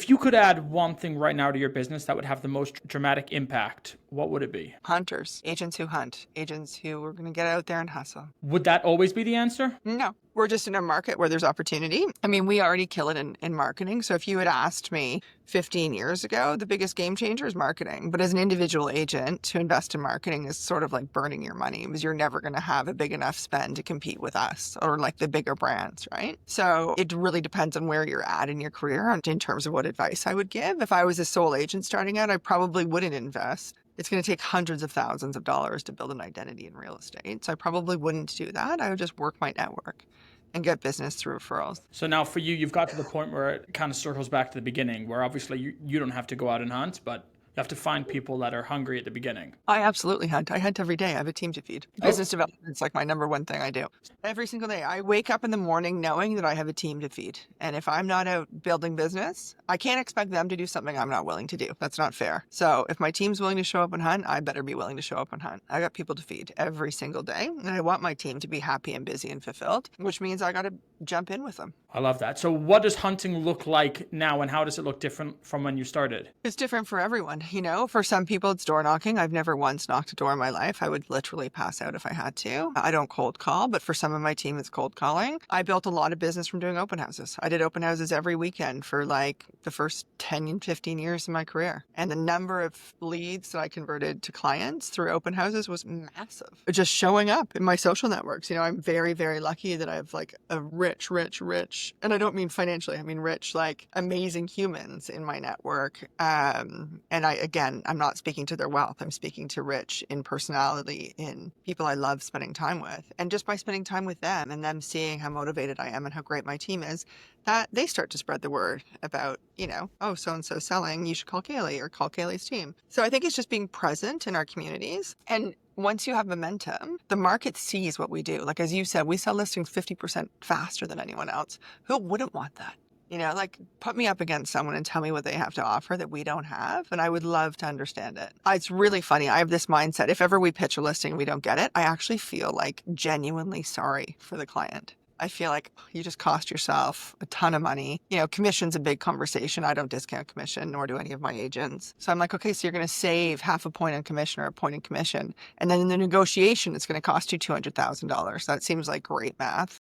If you could add one thing right now to your business that would have the most dramatic impact, what would it be? Hunters, agents who hunt, agents who are going to get out there and hustle. Would that always be the answer? No, we're just in a market where there's opportunity. I mean, we already kill it in marketing. So if you had asked me 15 years ago, the biggest game changer is marketing. But as an individual agent, to invest in marketing is sort of like burning your money because you're never going to have a big enough spend to compete with us or like the bigger brands, right? So it really depends on where you're at in your career and in terms of what advice I would give. If I was a sole agent starting out, I probably wouldn't invest. It's going to take hundreds of thousands of dollars to build an identity in real estate. So I probably wouldn't do that. I would just work my network and get business through referrals. So now for you, you've got to the point where it kind of circles back to the beginning, where obviously you don't have to go out and hunt, but you have to find people that are hungry at the beginning. I absolutely hunt. I hunt every day. I have a team to feed. Business development is like my number one thing I do. Every single day, I wake up in the morning knowing that I have a team to feed. And if I'm not out building business, I can't expect them to do something I'm not willing to do. That's not fair. So if my team's willing to show up and hunt, I better be willing to show up and hunt. I got people to feed every single day. And I want my team to be happy and busy and fulfilled, which means I got to jump in with them. I love that. So what does hunting look like now, and how does it look different from when you started? It's different for everyone. For some people, it's door knocking. I've never once knocked a door in my life. I would literally pass out if I had to. I don't cold call, but for some of my team, it's cold calling. I built a lot of business from doing open houses. I did open houses every weekend for like the first 10 and 15 years of my career. And the number of leads that I converted to clients through open houses was massive. Just showing up in my social networks. I'm very, very lucky that I have like a rich, and I don't mean financially, I mean rich, like amazing humans in my network. And I'm not speaking to their wealth. I'm speaking to rich in personality, in people I love spending time with. And just by spending time with them and them seeing how motivated I am and how great my team is, that they start to spread the word about, oh, so-and-so selling, you should call Kaylee or call Kaylee's team. So I think it's just being present in our communities. And once you have momentum, the market sees what we do. Like, as you said, we sell listings 50% faster than anyone else. Who wouldn't want that? Put me up against someone and tell me what they have to offer that we don't have, and I would love to understand it. It's really funny. I have this mindset. If ever we pitch a listing and we don't get it, I actually feel like genuinely sorry for the client. I feel like you just cost yourself a ton of money. Commission's a big conversation. I don't discount commission, nor do any of my agents. So I'm like, okay, so you're going to save half a point on commission or a point in commission. And then in the negotiation, it's going to cost you $200,000. That seems like great math.